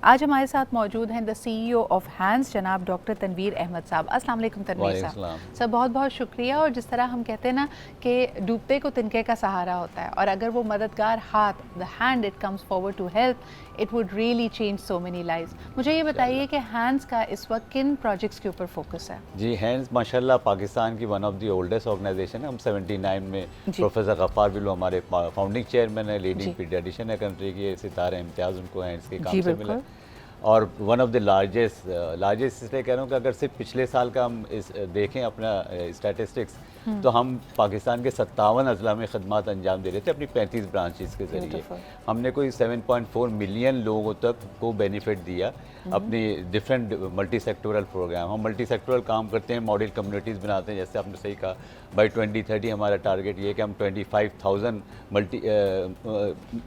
آج ہمارے ساتھ موجود ہیں CEO آف ہینڈز جناب ڈاکٹر تنویر احمد صاحب. السلام علیکم تنویر صاحب. سر بہت بہت شکریہ. اور جس طرح ہم کہتے ہیں نا کہ ڈوبتے کو تنکے کا سہارا ہوتا ہے، اور اگر وہ مددگار ہاتھ the hand it comes forward to help, it would really change so many lives. مجھے یہ بتائیے کہ ہینڈز کا اس وقت کن پروجیکٹس کے اوپر فوکس ہے؟ جی ہینڈز ماشاءاللہ پاکستان کی one of the oldest organization ہے. ہم 79 میں پروفیسر غفار بلو ہمارے فاؤنڈنگ چیئرمین ہے، لیڈنگ پیڈیاٹیشین ہے کنٹری کی. ستارہ امتیاز ان کو ہینڈز کے کام سے ملا، اور ون آف دی لارجسٹ اس لیے کہہ رہا ہوں کہ اگر صرف پچھلے سال کا ہم دیکھیں اپنا اسٹیٹسٹکس، تو ہم پاکستان کے 57 اضلاع میں خدمات انجام دے رہے تھے اپنی 35 برانچز کے ذریعے. ہم نے کوئی 7.4 ملین لوگوں تک کو بینیفٹ دیا اپنی ڈفرینٹ ملٹی سیکٹورل پروگرام. ہم ملٹی سیکٹورل کام کرتے ہیں، ماڈل کمیونٹیز بناتے ہیں. جیسے آپ نے صحیح کہا، بائی 2030 ہمارا ٹارگیٹ یہ ہے کہ ہم 25,000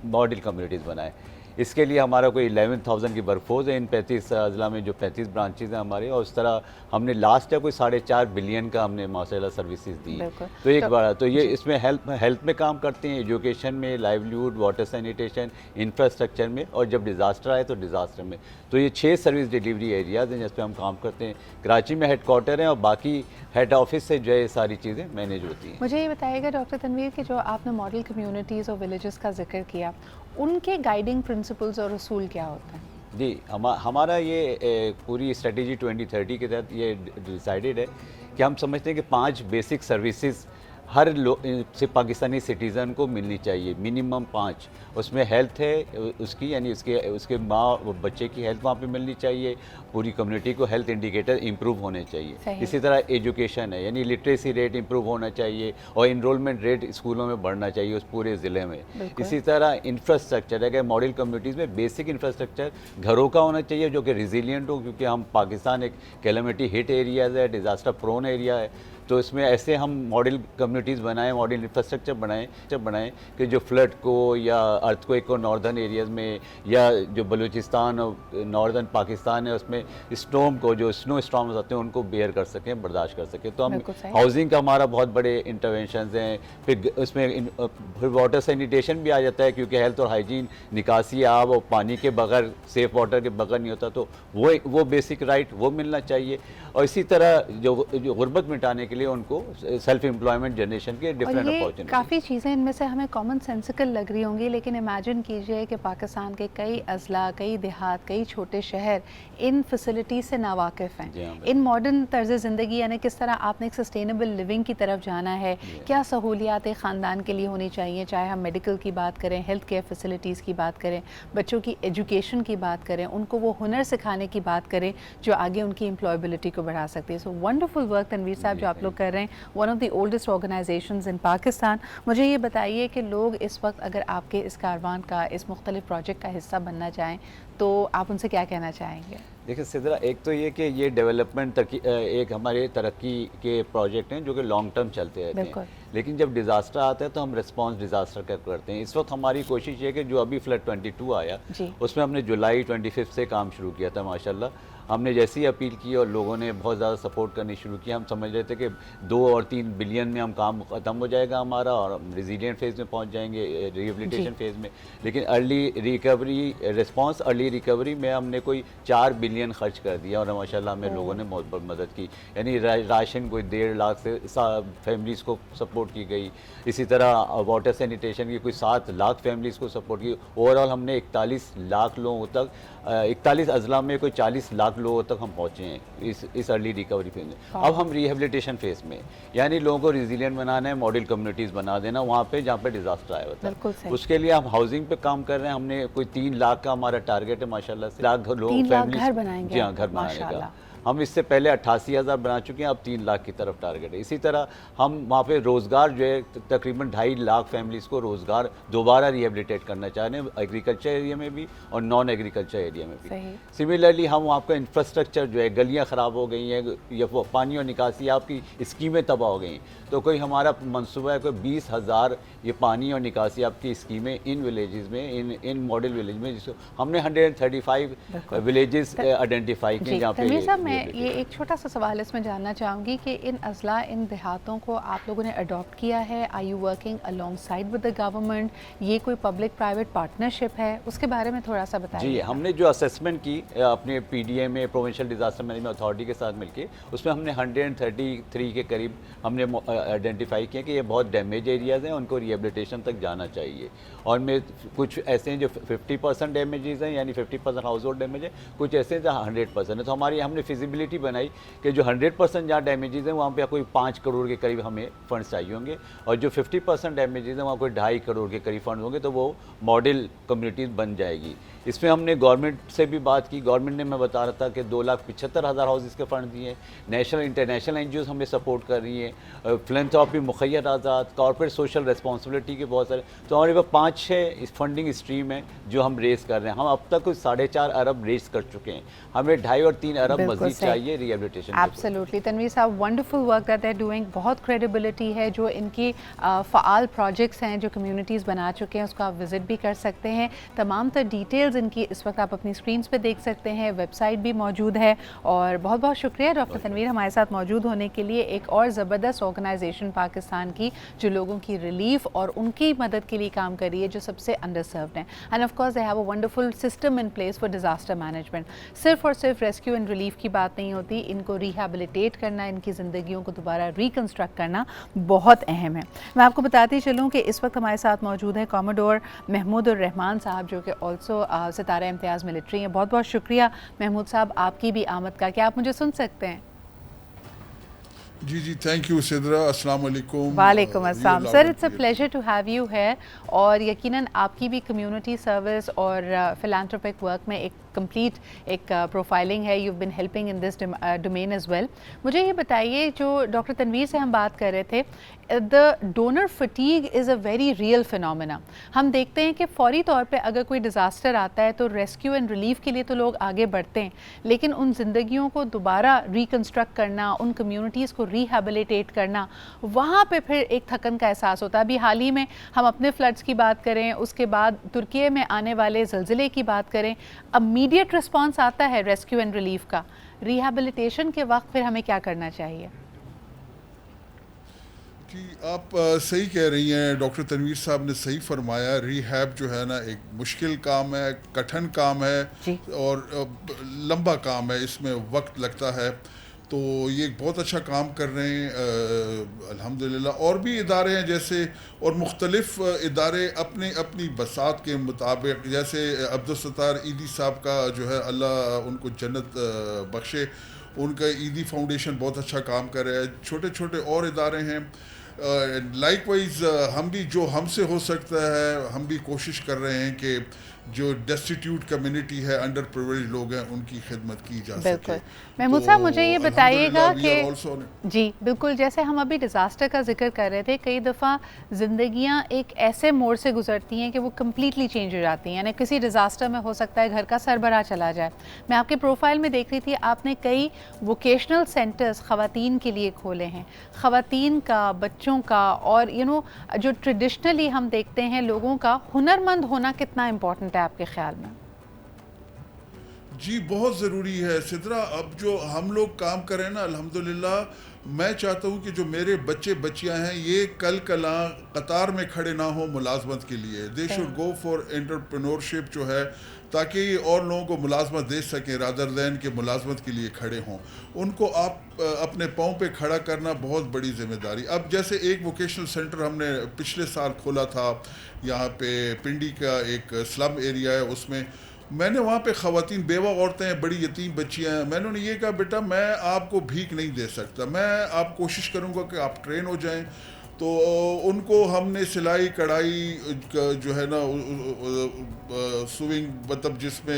ماڈل کمیونٹیز بنائیں. اس کے لیے ہمارا کوئی 11,000 کی ورک ہے ان 35 اضلاع میں، جو 35 برانچز ہیں ہمارے. اور اس طرح ہم نے لاسٹ ہے کوئی 4.5 بلین کا ہم نے ماشاءاللہ سروسز دی. تو ایک بار تو یہ اس میں ہیلتھ میں کام کرتے ہیں، ایجوکیشن میں، لائیولیہوڈ، واٹر سینیٹیشن، انفراسٹرکچر میں، اور جب ڈیزاسٹر آئے تو ڈیزاسٹر میں. تو یہ 6 سروس ڈیلیوری ایریاز ہیں جس پہ ہم کام کرتے ہیں. کراچی میں ہیڈ کوارٹر ہیں، اور باقی ہیڈ آفس سے جو ہے یہ ساری چیزیں مینیج ہوتی ہیں. مجھے یہ بتائیے گا ڈاکٹر تنویر کہ جو آپ نے ماڈل کمیونٹیز اور ولیجز کا ذکر کیا، ان کے گائیڈنگ پرنسپلز اور اصول کیا ہوتے ہیں؟ جی ہمارا یہ پوری اسٹریٹجی 2030 کے تحت یہ ڈیسائیڈڈ ہے کہ ہم سمجھتے ہیں کہ 5 بیسک سروسز ہر پاکستانی سٹیزن کو ملنی چاہیے، منیمم 5. اس میں ہیلتھ ہے اس کی، یعنی اس کے ماں بچے کی ہیلتھ وہاں پہ ملنی چاہیے. پوری کمیونٹی کو ہیلتھ انڈیکیٹر امپروو ہونے چاہیے. اسی طرح ایجوکیشن ہے، یعنی لٹریسی ریٹ امپروو ہونا چاہیے، اور انرولمنٹ ریٹ اسکولوں میں بڑھنا چاہیے اس پورے ضلع میں. اسی طرح انفراسٹرکچر ہے کہ ماڈل کمیونٹیز میں بیسک انفراسٹرکچر گھروں کا ہونا چاہیے جو کہ ریزیلینٹ ہو، کیونکہ ہم پاکستان ایک کیلمٹی ہٹ ایریاز ہے، ڈیزاسٹر پرون ایریا ہے. تو اس میں ایسے ہم ماڈل کمیونٹیز بنائیں، ماڈل انفراسٹرکچر بنائیں کہ جو فلڈ کو یا ارتھ کوئک کو ناردرن ایریاز میں، یا جو بلوچستان اور ناردرن پاکستان ہے اس میں اسٹارم کو، جو اسنو اسٹارمز آتے ہیں ان کو بیئر کر سکیں، برداشت کر سکیں. تو ہم ہاؤسنگ کا ہمارا بہت بڑے انٹرونشنز ہیں. پھر اس میں پھر واٹر سینیٹیشن بھی آ جاتا ہے، کیونکہ ہیلتھ اور ہائیجین، نکاسی آب اور پانی کے بغیر، سیف واٹر کے بغیر نہیں ہوتا. تو وہ بیسک رائٹ وہ ملنا چاہیے. اور اسی طرح جو غربت مٹانے کے لیے ان کو سیلف امپلائمنٹ جنریشن کے ڈفرینٹ اپارچونیٹی. کافی چیزیں ان میں سے ہمیں کامن سینسیکل لگ رہی ہوں گی، لیکن امیجن کیجئے کہ پاکستان کے کئی اضلاع، کئی دیہات، کئی چھوٹے شہر ان فیسلٹیز سے ناواقف ہیں. ان ماڈرن طرز زندگی، یعنی کس طرح آپ نے ایک سسٹینیبل لیونگ کی طرف جانا ہے، کیا سہولیات ایک خاندان کے لیے ہونی چاہیے، چاہے ہم میڈیکل کی بات کریں، ہیلتھ کیئر فیسلٹیز کی بات کریں، بچوں کی ایجوکیشن کی بات کریں، ان کو وہ ہنر سکھانے کی بات کریں جو آگے ان کی امپلائبلٹی کو بڑھا سکتے ہیں. سو ونڈرفل ورک تنویر صاحب جو آپ لوگ کر رہے ہیں، one of the oldest organisations in Pakistan. مجھے یہ بتائیے کہ لوگ اس وقت اگر آپ کے اس کاروان کا، اس مختلف پروجیکٹ کا حصہ بننا چاہیں تو آپ ان سے کیا کہنا چاہیں گے؟ دیکھیں سدرا، ایک تو یہ کہ یہ ڈیولپمنٹ ایک ہمارے ترقی کے پروجیکٹ ہیں جو کہ لانگ ٹرم چلتے رہتے ہیں. لیکن جب ڈیزاسٹر آتا ہے تو ہم ریسپانس ڈیزاسٹر کا کرتے ہیں. اس وقت ہماری کوشش یہ ہے کہ جو ابھی فلڈ 22 آیا اس میں ہم نے جولائی 25 سے کام شروع کیا تھا. ماشاءاللہ ہم نے جیسی اپیل کی اور لوگوں نے بہت زیادہ سپورٹ کرنی شروع کی. ہم سمجھ رہے تھے کہ 2 اور 3 بلین میں ہم کام ختم ہو جائے گا ہمارا، اور ہم ریزیلینٹ فیز میں پہنچ جائیں گے، ریہیبلیٹیشن فیز میں. لیکن ارلی ریکوری میں ہم نے کوئی 4 بلین خرچ کر دیا، اور ماشاءاللہ ہمیں لوگوں نے بہت مدد کی. یعنی راشن کوئی 1.5 لاکھ سے فیملیز کو سپورٹ کی گئی. اسی طرح واٹر سینیٹیشن کی کوئی 7 لاکھ فیملیز کو سپورٹ کی. اوور آل ہم نے 41 لاکھ لوگوں تک، 41 اضلاع میں کوئی 40 لاکھ لوگوں تک ہم پہنچے ہیں اس ارلی ریکوری فیز میں. اب ہم ریہیبلیٹیشن فیز میں، یعنی لوگوں کو ریزیلینٹ بنانا ہے، ماڈل کمیونٹیز بنا دینا وہاں پہ جہاں پہ ڈیزاسٹر آیا ہوتا ہے. اس کے لیے ہم ہاؤسنگ پہ کام کر رہے ہیں. ہم نے کوئی 3 لاکھ کا ہمارا ٹارگیٹ ہے ماشاءاللہ سے. 3 لاکھ لوگ گھر بنائیں گے. جی ہاں، گھر بنانے کا. ہم اس سے پہلے 88,000 بنا چکے ہیں، اب 3 لاکھ کی طرف ٹارگیٹ ہے. اسی طرح ہم وہاں پہ روزگار جو ہے تقریباً 2.5 لاکھ فیملیز کو روزگار دوبارہ ریہیبلیٹیٹ کرنا چاہ رہے ہیں، ایگریکلچر ایریا میں بھی اور نان ایگریکلچر ایریا میں بھی. سملرلی ہم وہاں کا انفراسٹرکچر جو ہے، گلیاں خراب ہو گئی ہیں یا پانی اور نکاسی آپ کی اسکیمیں تباہ ہو گئی ہیں، تو کوئی ہمارا منصوبہ ہے کوئی 20,000 یہ پانی اور نکاسی آپ کی اسکیمیں ان ولیجز میں، ان ماڈل ولیج میں، جس کو ہم نے 135 ولیجز آئیڈینٹیفائی کی جہاں پہ. میں یہ ایک چھوٹا سا سوال اس میں جاننا چاہوں گی کہ ان اضلاع ان دیہاتوں کو آپ لوگوں نے اڈاپٹ کیا ہے, are you working alongside with the government, یہ کوئی پبلک پرائیویٹ پارٹنرشپ ہے, اس کے بارے میں تھوڑا سا بتائیے. جی, ہم نے جو اسیسمنٹ کی اپنے پی ڈی ایم میں پروونشل ڈیزاسٹر مینجمنٹ اتھارٹی کے ساتھ مل کے, اس میں ہم نے 133 کے قریب ہم نے آئیڈینٹیفائی کیا کہ یہ بہت ڈیمیج ایریاز ہیں, ان کو ریہیبلیٹیشن تک جانا چاہیے. اور میں کچھ ایسے ہیں جو 50% ڈیمیجز ہیں, یعنی 50% ہاؤس ہولڈ ڈیمیج ہے, کچھ ایسے ہیں جہاں 100% ہے. تو ہماری ہم نے فیزیبلٹی بنائی کہ جو 100% جہاں ڈیمیجز ہیں وہاں پہ کوئی 5 کروڑ کے قریب ہمیں فنڈس چاہیے ہوں گے, اور جو 50% ڈیمیجز ہیں وہاں کوئی 2.5 کروڑ کے قریب فنڈ ہوں گے, تو وہ ماڈل کمیونٹیز بن جائے گی. اس میں ہم نے گورنمنٹ سے بھی بات کی. گورنمنٹ نے, میں بتا رہا تھا کہ 2,75,000 ہاؤسز کے فنڈ دیے ہیں. National international N G Os ہمیں سپورٹ کر رہی ہیں, فلینتھراپی, مخیر آزاد, کارپوریٹ سوشل ریسپانسبلٹی کے بہت سارے. تو ہمارے پاس 5-6 فنڈنگ اسٹریم ہیں جو ہم ریز کر رہے ہیں. ہم اب تک 4.5 ارب ریز کر چکے ہیں, ہمیں 2.5 اور 3 ارب مزید چاہیے rehabilitation. Absolutely Tanveer sahab, wonderful work that they are doing. بہت کریڈیبلٹی ہے جو ان کی فعال پروجیکٹس ہیں جو کمیونٹیز بنا چکے ہیں, اس کو آپ وزٹ بھی کر سکتے ہیں. تمام تر ڈیٹیلز ان کی اس وقت آپ اپنی اسکرینس پہ دیکھ سکتے ہیں, ویب سائٹ بھی موجود ہے. اور بہت بہت شکریہ ڈاکٹر تنویر ہمارے ساتھ موجود ہونے کے لیے. ایک اور زبردست آرگنائزیشن پاکستان کی جو لوگوں کی ریلیف اور ان کی مدد کے لیے کام کر رہی ہے جو سب سے انڈر سروڈ ہیں. And of course they have a wonderful system in place for disaster management. صرف اور صرف ریسکیو اینڈ ریلیف کی بات نہیں ہوتی, ان کو ریہیبلیٹیٹ کرنا, ان کی زندگیوں کو دوبارہ ریکنسٹرکٹ کرنا بہت اہم ہے. میں آپ کو بتاتی چلوں کہ اس وقت ہمارے ساتھ موجود ہیں کاموڈور محمود الرحمان صاحب, جو کہ آلسو ستارہ امتیاز ملٹری ہیں. بہت بہت شکریہ محمود صاحب آپ کی بھی آمد کا. کیا آپ مجھے سن سکتے ہیں؟ جی جی, تھینک یو سدرا, السلام علیکم. وعلیکم السلام sir, it's a pleasure to have you here. اور یقیناً آپ کی بھی کمیونٹی سروس اور فلانتھروپک ورک میں ایک کمپلیٹ ایک پروفائلنگ ہے. You been helping in this domain as well. مجھے یہ بتائیے, جو ڈاکٹر تنویر سے ہم بات کر رہے تھے, the donor fatigue is a very real phenomena. ہم دیکھتے ہیں کہ فوری طور پہ اگر کوئی ڈیزاسٹر آتا ہے تو ریسکیو اینڈ ریلیف کے لیے تو لوگ آگے بڑھتے ہیں, لیکن ان زندگیوں کو دوبارہ ریکنسٹرکٹ کرنا, ان کمیونٹیز کو ریہیبلیٹیٹ کرنا, وہاں پہ پھر ایک تھکن کا احساس ہوتا ہے. ابھی حال ہی میں ہم اپنے فلڈس کی بات کریں, اس کے بعد ترکی میں آنے والے زلزلے کی بات کریں, امیڈیٹ رسپانس آتا ہے ریسکیو اینڈ ریلیف کا. ریہیبلیٹیشن کے وقت پھر ہمیں کیا کرنا چاہیے؟ جی, آپ صحیح کہہ رہی ہیں, ڈاکٹر تنویر صاحب نے صحیح فرمایا. ریہیب جو ہے نا ایک مشکل کام ہے, کٹھن کام ہے اور لمبا کام ہے, اس میں وقت لگتا ہے. تو یہ ایک بہت اچھا کام کر رہے ہیں الحمدللہ. اور بھی ادارے ہیں جیسے, اور مختلف ادارے اپنے اپنی بساط کے مطابق, جیسے عبدالستار ایدی صاحب کا جو ہے اللہ ان کو جنت بخشے, ان کا ایدی فاؤنڈیشن بہت اچھا کام کر رہا ہے. چھوٹے چھوٹے اور ادارے ہیں. لائک وائز ہم بھی جو ہم سے ہو سکتا ہے ہم بھی کوشش کر رہے ہیں کہ جو ڈیسٹیٹیوٹ کمیونٹی ہے, انڈر پریویلیج لوگ ہیں, ان کی خدمت کی جا سکے. بالکل. محمود صاحب مجھے یہ بتائیے گا کہ جی بالکل, جیسے ہم ابھی ڈیزاسٹر کا ذکر کر رہے تھے, کئی دفعہ زندگیاں ایک ایسے موڑ سے گزرتی ہیں کہ وہ کمپلیٹلی چینج ہو جاتی ہیں. یعنی کسی ڈیزاسٹر میں ہو سکتا ہے گھر کا سربراہ چلا جائے. میں آپ کے پروفائل میں دیکھ رہی تھی, آپ نے کئی ووکیشنل سینٹرز خواتین کے لیے کھولے ہیں. خواتین کا, بچوں کا, اور جو ٹریڈیشنلی ہم دیکھتے ہیں لوگوں کا ہنرمند ہونا کتنا امپورٹنٹ ہے آپ کے خیال میں؟ جی بہت ضروری ہے سدرا. اب جو ہم لوگ کام کریں نا الحمدللہ, میں چاہتا ہوں کہ جو میرے بچے بچیاں ہیں یہ کل کلاں قطار میں کھڑے نہ ہوں ملازمت کے لیے. They should go for entrepreneurship جو ہے, تاکہ یہ اور لوگوں کو ملازمت دے سکیں رادر دین کے ملازمت کے لیے کھڑے ہوں. ان کو آپ اپنے پاؤں پہ کھڑا کرنا بہت بڑی ذمہ داری. اب جیسے ایک ووکیشنل سینٹر ہم نے پچھلے سال کھولا تھا یہاں پہ پنڈی کا ایک سلم ایریا ہے, اس میں نے وہاں پہ خواتین, بیوہ عورتیں ہیں, بڑی یتیم بچیاں ہیں. میں نے یہ کہا بیٹا میں آپ کو بھیک نہیں دے سکتا, میں آپ کوشش کروں گا کہ آپ ٹرین ہو جائیں. تو ان کو ہم نے سلائی کڑھائی جو ہے نا سوئنگ, مطلب جس میں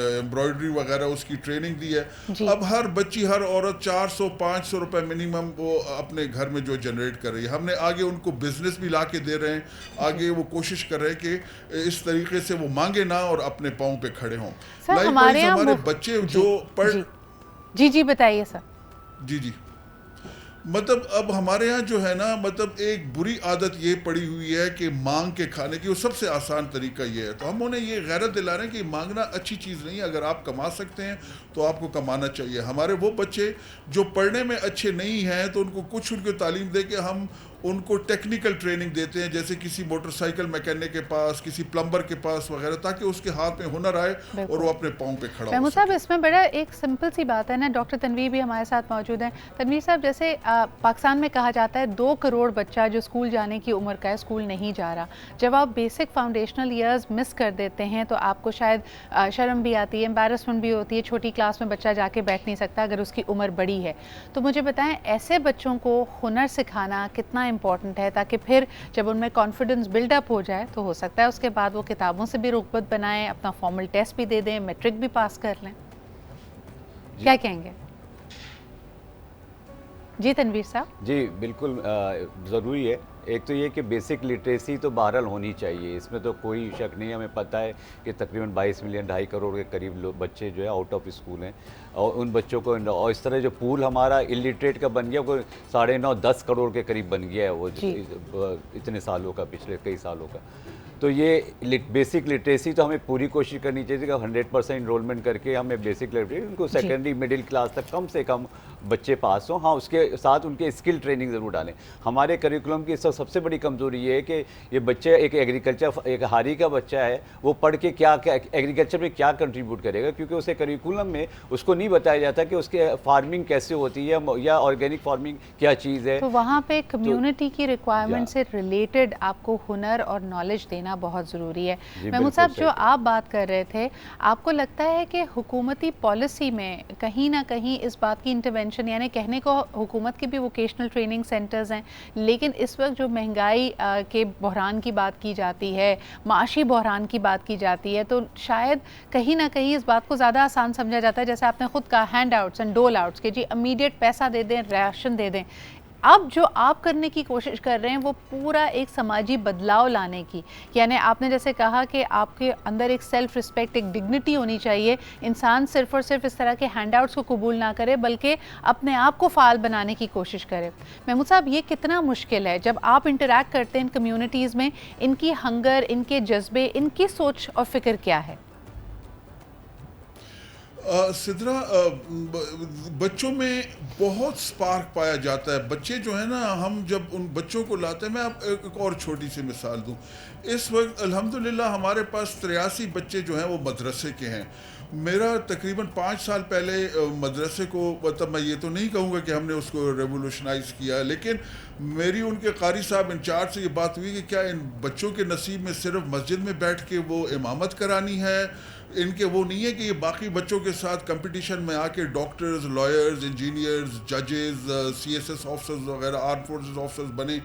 ایمبرائڈری وغیرہ, اس کی ٹریننگ دی ہے. اب ہر بچی, ہر عورت 400-500 روپے منیمم وہ اپنے گھر میں جو جنریٹ کر رہی ہے. ہم نے آگے ان کو بزنس بھی لا کے دے رہے ہیں. آگے وہ کوشش کر رہے ہیں کہ اس طریقے سے وہ مانگے نہ اور اپنے پاؤں پہ کھڑے ہوں. ہمارے بچے جو جی بتائیے سر. جی مطلب اب ہمارے ہاں جو ہے نا مطلب ایک بری عادت یہ پڑی ہوئی ہے کہ مانگ کے کھانے کی، وہ سب سے آسان طریقہ یہ ہے. تو ہم انہیں یہ غیرت دلا رہے ہیں کہ مانگنا اچھی چیز نہیں ہے. اگر آپ کما سکتے ہیں تو آپ کو کمانا چاہیے. ہمارے وہ بچے جو پڑھنے میں اچھے نہیں ہیں تو ان کو کچھ ان کو تعلیم دے کے ہم ان کو ٹیکنیکل ٹریننگ دیتے ہیں، جیسے کسی موٹر سائیکل میکینک کے پاس، کسی پلمبر کے پاس وغیرہ، تاکہ اس کے ہاتھ میں ہنر آئے اور وہ اپنے پاؤں پہ کھڑا ہو محمود صاحب اس میں بڑا ایک سمپل سی بات ہے نا. ڈاکٹر تنویر بھی ہمارے ساتھ موجود ہیں. تنویر صاحب، جیسے پاکستان میں کہا جاتا ہے 2 کروڑ بچہ جو اسکول جانے کی عمر کا ہے اسکول نہیں جا رہا. جب آپ بیسک فاؤنڈیشنل ایئرز مس کر دیتے ہیں تو آپ کو شاید شرم بھی آتی ہے، امبیرسمنٹ بھی ہوتی ہے. چھوٹی کلاس میں بچہ جا کے بیٹھ نہیں سکتا اگر اس کی عمر بڑی ہے. تو مجھے بتائیں ایسے بچوں کو ہنر سکھانا کتنا امپورٹنٹ ہے، تاکہ پھر جب ان میں کانفیڈنس بلڈ اپ ہو جائے تو ہو سکتا ہے اس کے بعد وہ کتابوں سے بھی رغبت بنائیں، اپنا فارمل ٹیسٹ بھی دے دیں، میٹرک بھی پاس کر لیں. کیا کہیں گے؟ جی تنویر صاحب. جی بالکل ضروری ہے. ایک تو یہ کہ بیسک لٹریسی تو بہرحال ہونی چاہیے، اس میں تو کوئی شک نہیں. ہمیں پتہ ہے کہ تقریباً 22 ملین 2.5 کروڑ کے قریب بچے جو ہے آؤٹ آف اسکول ہیں، اور ان بچوں کو اور اس طرح جو پول ہمارا الٹریٹ کا بن گیا وہ 9.5-10 کروڑ کے قریب بن گیا ہے وہ اتنے سالوں کا، پچھلے کئی سالوں کا. تو یہ بیسک لٹریسی تو ہمیں پوری کوشش کرنی چاہیے کہ 100% انرولمنٹ کر کے ہمیں بیسک لٹریسی ان کو سیکنڈری مڈل کلاس تک کم سے کم بچے پاس ہوں. ہاں اس کے ساتھ ان کے اسکل ٹریننگ ضرور ڈالیں. ہمارے کریکولم کی سب سے بڑی کمزوری یہ ہے کہ یہ بچے ایک ایگریکلچر ایک ہاری کا بچہ ہے، وہ پڑھ کے کیا ایگریکلچر میں کیا کنٹریبیوٹ کرے گا، کیونکہ اسے کریکولم میں اس کو نہیں بتایا جاتا کہ اس کے فارمنگ کیسے ہوتی ہے یا آرگینک فارمنگ کیا چیز ہے. تو وہاں پہ کمیونٹی کی ریکوائرمنٹ سے ریلیٹڈ آپ کو ہنر اور نالج دینا بہت ضروری ہے. محمود صاحب، جو آپ بات کر رہے تھے، آپ کو لگتا ہے کہ حکومتی پالیسی میں کہیں نہ کہیں اس بات کی انٹرونشن، یعنی کہنے کو حکومت کے بھی ووکیشنل ٹریننگ سینٹرز ہیں، لیکن اس وقت جو مہنگائی کے بحران کی بات کی جاتی ہے، معاشی بحران کی بات کی جاتی ہے، تو شاید کہیں نہ کہیں اس بات کو زیادہ آسان سمجھا جاتا ہے، جیسے آپ نے خود کہا ہینڈ آؤٹس اینڈ ڈول آؤٹس، کہ جی امیڈیٹ پیسہ دے دیں، راشن دے دیں. اب جو آپ کرنے کی کوشش کر رہے ہیں وہ پورا ایک سماجی بدلاؤ لانے کی، یعنی آپ نے جیسے کہا کہ آپ کے اندر ایک سیلف رسپیکٹ، ایک ڈگنیٹی ہونی چاہیے. انسان صرف اور صرف اس طرح کے ہینڈ آؤٹس کو قبول نہ کرے بلکہ اپنے آپ کو فعال بنانے کی کوشش کرے. محمود صاحب، یہ کتنا مشکل ہے جب آپ انٹریکٹ کرتے ہیں ان کمیونٹیز میں؟ ان کی ہنگر، ان کے جذبے، ان کی سوچ اور فکر کیا ہے؟ سدرا، بچوں میں بہت سپارک پایا جاتا ہے. بچے جو ہے نا، ہم جب ان بچوں کو لاتے ہیں، میں آپ ایک اور چھوٹی سی مثال دوں. اس وقت الحمدللہ ہمارے پاس 83 بچے جو ہیں وہ مدرسے کے ہیں. میرا تقریباً 5 سال پہلے مدرسے کو، مطلب میں یہ تو نہیں کہوں گا کہ ہم نے اس کو ریولوشنائز کیا، لیکن میری ان کے قاری صاحب انچارج سے یہ بات ہوئی کہ کیا ان بچوں کے نصیب میں صرف مسجد میں بیٹھ کے وہ امامت کرانی ہے؟ ان کے وہ نہیں ہے کہ یہ باقی بچوں کے ساتھ کمپٹیشن میں آ کے ڈاکٹرز، لائرز، انجینئرز، ججز، CSS آفسرز وغیرہ، آرم فورسز آفسرز بنے.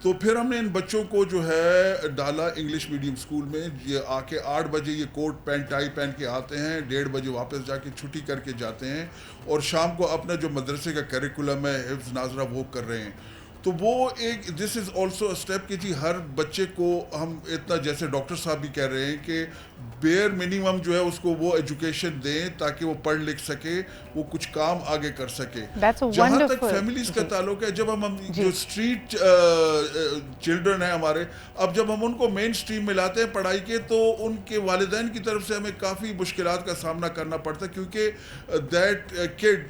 تو پھر ہم نے ان بچوں کو جو ہے ڈالا انگلش میڈیم اسکول میں. یہ آ کے 8 بجے یہ کوٹ پینٹ ٹائی پہن کے آتے ہیں، 1:30 بجے واپس جا کے چھٹی کر کے جاتے ہیں، اور شام کو اپنا جو مدرسے کا کریکولم ہے، حفظ ناظرہ، وہ کر رہے ہیں. تو وہ ایک دس از آلسو اسٹیپ کہ جی ہر بچے کو ہم اتنا، جیسے ڈاکٹر صاحب بھی کہہ رہے ہیں کہ بیئر منیمم جو ہے اس کو وہ ایجوکیشن دیں تاکہ وہ پڑھ لکھ سکے، وہ کچھ کام آگے کر سکے. جہاں تک فیملیز کا تعلق ہے، جب ہم جو اسٹریٹ چلڈرن ہیں ہمارے، اب جب ہم ان کو مین اسٹریم میں لاتے ہیں پڑھائی کے، تو ان کے والدین کی طرف سے ہمیں کافی مشکلات کا سامنا کرنا پڑتا ہے، کیونکہ دیٹ کڈ،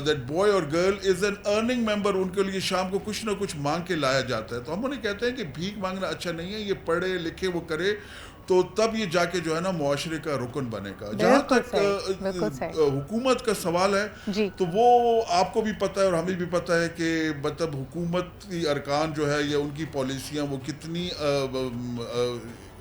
دیٹ بوائے اور گرل از این ارننگ ممبر. ان کے لیے شام کو کچھ نہ کچھ مانگ کے لایا جاتا ہے. تو ہم انہیں کہتے ہیں کہ بھیک مانگنا اچھا نہیں ہے، یہ پڑھے لکھے، وہ کرے، تو تب یہ جا کے جو ہے نا معاشرے کا رکن بنے گا. جہاں تک حکومت کا سوال ہے، تو وہ آپ کو بھی پتہ ہے اور ہمیں بھی پتہ ہے کہ مطلب حکومتی ارکان جو ہے یا ان کی پالیسیاں وہ کتنی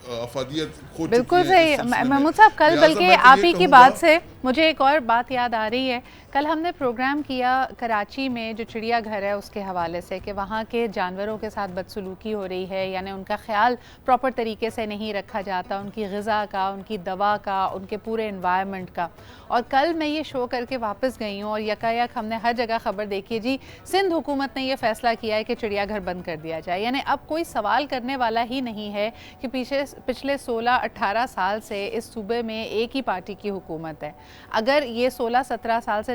افادیت کھو چکی ہے. بالکل صحیح محمود صاحب. کل بلکہ آپ ہی کی بات سے مجھے ایک اور بات یاد آ رہی ہے. کل ہم نے پروگرام کیا کراچی میں جو چڑیا گھر ہے اس کے حوالے سے، کہ وہاں کے جانوروں کے ساتھ بدسلوکی ہو رہی ہے، یعنی ان کا خیال پراپر طریقے سے نہیں رکھا جاتا، ان کی غذا کا، ان کی دوا کا، ان کے پورے انوائرمنٹ کا. اور کل میں یہ شو کر کے واپس گئی ہوں اور یکایک ہم نے ہر جگہ خبر دیکھی، جی سندھ حکومت نے یہ فیصلہ کیا ہے کہ چڑیا گھر بند کر دیا جائے. یعنی اب کوئی سوال کرنے والا ہی نہیں ہے کہ پچھلے 16-18 سال سے اس صوبے میں ایک ہی پارٹی کی حکومت ہے. اگر یہ 16-17 سال سے